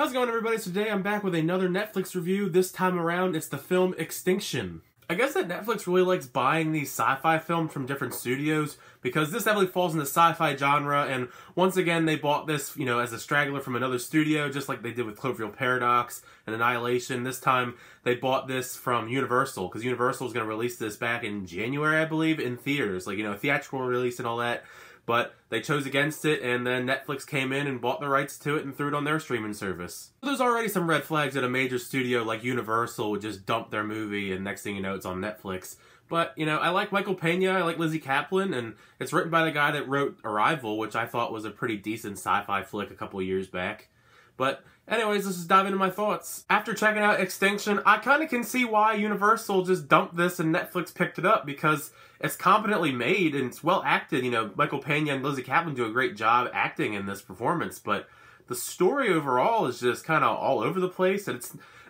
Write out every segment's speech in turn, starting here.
How's it going, everybody? So today I'm back with another Netflix review. This time around, it's the film Extinction. I guess that Netflix really likes buying these sci-fi films from different studios because this heavily falls in the sci-fi genre, and once again they bought this, as a straggler from another studio, just like they did with Cloverfield Paradox and Annihilation. This time they bought this from Universal because Universal was going to release this back in January, I believe, in theaters, a theatrical release and all that. But they chose against it, and then Netflix came in and bought the rights to it and threw it on their streaming service. There's already some red flags that a major studio like Universal would just dump their movie, and next thing you know, it's on Netflix. But, I like Michael Pena, I like Lizzie Kaplan, and it's written by the guy that wrote Arrival, which I thought was a pretty decent sci-fi flick a couple of years back. But anyways, let's just dive into my thoughts. After checking out Extinction, I kind of can see why Universal just dumped this and Netflix picked it up, because it's competently made and it's well acted. Michael Pena and Lizzie Kaplan do a great job acting in this performance, but the story overall is just kind of all over the place, and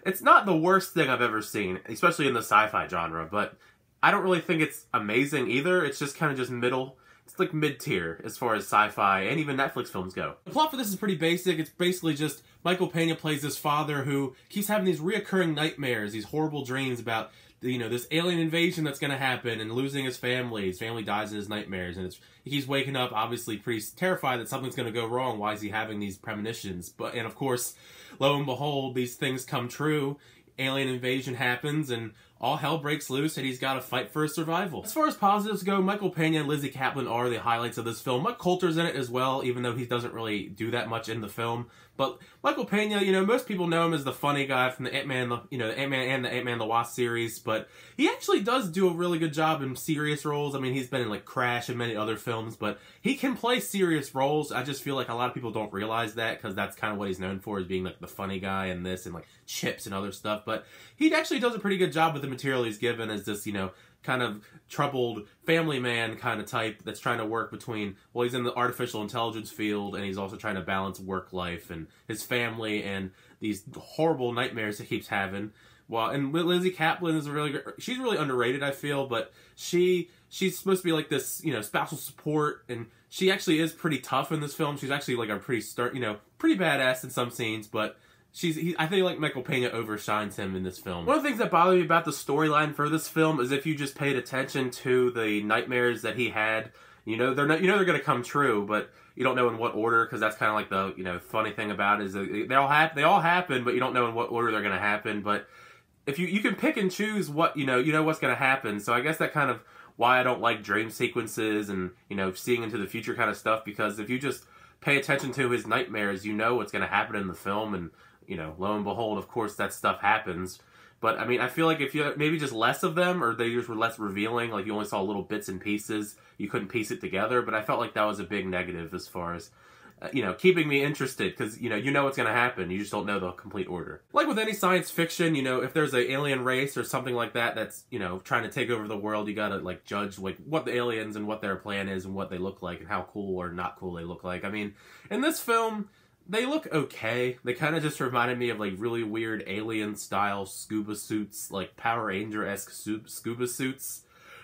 it's not the worst thing I've ever seen, especially in the sci-fi genre, but I don't really think it's amazing either. It's just kind of just middle. It's like mid-tier as far as sci-fi and even Netflix films go. The plot for this is pretty basic. It's basically just Michael Pena plays this father who keeps having these reoccurring nightmares, these horrible dreams about, this alien invasion that's going to happen and losing his family. His family dies in his nightmares, and he keeps waking up obviously pretty terrified that something's going to go wrong. Why is he having these premonitions? And of course, lo and behold, these things come true. Alien invasion happens, and all hell breaks loose, and he's got to fight for his survival. As far as positives go, Michael Pena and Lizzie Kaplan are the highlights of this film. Mike Coulter's in it as well, even though he doesn't really do that much in the film. But Michael Pena, most people know him as the funny guy from the Ant-Man, the Ant-Man and the Ant-Man the Wasp series, but he actually does do a really good job in serious roles. I mean, he's been in, Crash and many other films, but he can play serious roles. I just feel like a lot of people don't realize that, because that's kind of what he's known for, is being, the funny guy in this and, Chips and other stuff. But he actually does a pretty good job with the material he's given as this, kind of troubled family man kind of type that's trying to work between, well, he's in the artificial intelligence field, and he's also trying to balance work life and his family and these horrible nightmares he keeps having. Well, and Lizzie Kaplan is she's really underrated, I feel, but she's supposed to be like this, spousal support, and she actually is pretty tough in this film. She's actually a pretty pretty badass in some scenes, but I think Michael Pena overshines him in this film. One of the things that bothered me about the storyline for this film is if you just paid attention to the nightmares that he had, they're going to come true, but you don't know in what order, because that's kind of the funny thing about it is that they all happen, but you don't know in what order they're going to happen. But if you can pick and choose what you know what's going to happen. So I guess that kind of why I don't like dream sequences and seeing into the future kind of stuff, because if you just pay attention to his nightmares, you know what's going to happen in the film, and lo and behold, of course, that stuff happens. But, I mean, I feel like if you maybe just less of them, or they just were less revealing, you only saw little bits and pieces, you couldn't piece it together. But I felt like that was a big negative as far as, keeping me interested, because, you know what's going to happen. You just don't know the complete order. Like with any science fiction, if there's an alien race or something like that that's, trying to take over the world, you gotta, judge, what the aliens and what their plan is and what they look like and how cool or not cool they look like. I mean, in this film, they look okay. They kind of just reminded me of, really weird alien-style scuba suits, Power Ranger-esque scuba suits.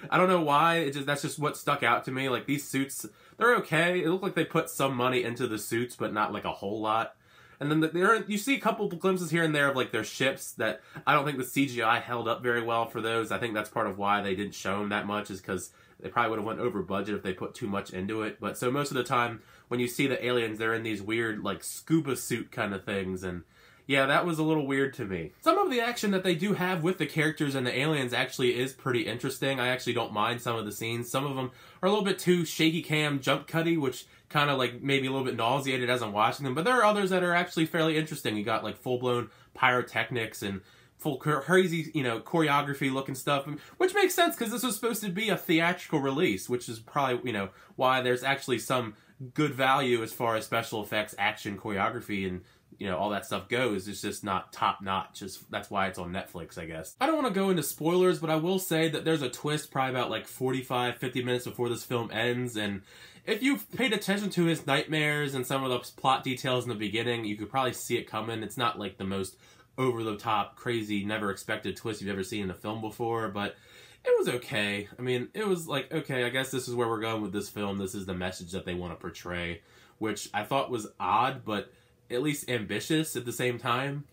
I don't know why, that's just what stuck out to me. These suits, they're okay. It looked like they put some money into the suits, but not, a whole lot. And then you see a couple of glimpses here and there of, their ships that I don't think the CGI held up very well for those. I think that's part of why they didn't show them that much, is because they probably would have went over budget if they put too much into it. But so most of the time, when you see the aliens, they're in these weird, scuba suit kind of things, and yeah, that was a little weird to me. Some of the action that they do have with the characters and the aliens actually is pretty interesting. I actually don't mind some of the scenes. Some of them are a little bit too shaky cam, jump cutty, which kind of maybe a little bit nauseated as I'm watching them, but there are others that are actually fairly interesting. You got full-blown pyrotechnics and full crazy, choreography looking stuff, which makes sense because this was supposed to be a theatrical release, which is probably, why there's actually some good value as far as special effects, action, choreography, and, all that stuff goes. It's just not top-notch. That's why it's on Netflix, I guess. I don't want to go into spoilers, but I will say that there's a twist probably about 45, 50 minutes before this film ends, and if you've paid attention to his nightmares and some of the plot details in the beginning, you could probably see it coming. It's not the most over-the-top, crazy, never expected twist you've ever seen in a film before, but it was okay. I mean, it was okay, I guess this is where we're going with this film. This is the message that they want to portray, which I thought was odd, but at least ambitious at the same time.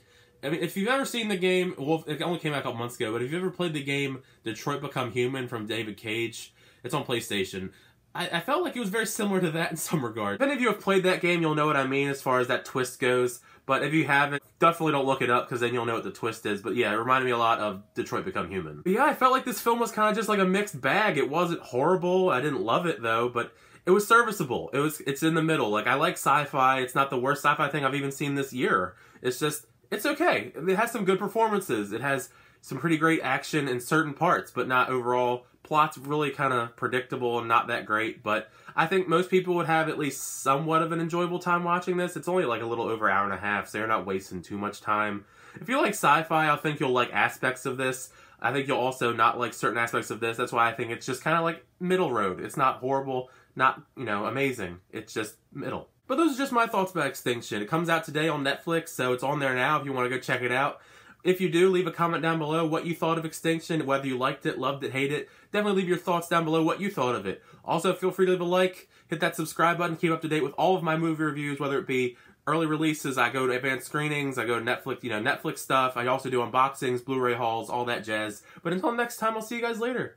I mean, if you've ever seen the game, well, it only came out a couple months ago, but if you've ever played the game Detroit Become Human from David Cage, it's on PlayStation. I felt like it was very similar to that in some regard. If any of you have played that game, you'll know what I mean as far as that twist goes. But if you haven't, definitely don't look it up, because then you'll know what the twist is. But yeah, it reminded me a lot of Detroit Become Human. But yeah, I felt like this film was kind of just like a mixed bag. It wasn't horrible. I didn't love it, though, but it was serviceable. It's in the middle. Like, I like sci-fi. It's not the worst sci-fi thing I've even seen this year. It's just, it's okay. It has some good performances. It has some pretty great action in certain parts, but not overall. Plot's really kind of predictable and not that great, but I think most people would have at least somewhat of an enjoyable time watching this. It's only like a little over an hour and a half, so you're not wasting too much time. If you like sci-fi, I think you'll like aspects of this. I think you'll also not like certain aspects of this. That's why I think it's just kind of like middle road. It's not horrible, not, you know, amazing. It's just middle. But those are just my thoughts about Extinction. It comes out today on Netflix, so it's on there now if you want to go check it out. If you do, leave a comment down below what you thought of Extinction, whether you liked it, loved it, hated it. Definitely leave your thoughts down below what you thought of it. Also, feel free to leave a like, hit that subscribe button, keep up to date with all of my movie reviews, whether it be early releases, I go to advanced screenings, I go to Netflix, Netflix stuff. I also do unboxings, Blu-ray hauls, all that jazz. But until next time, I'll see you guys later.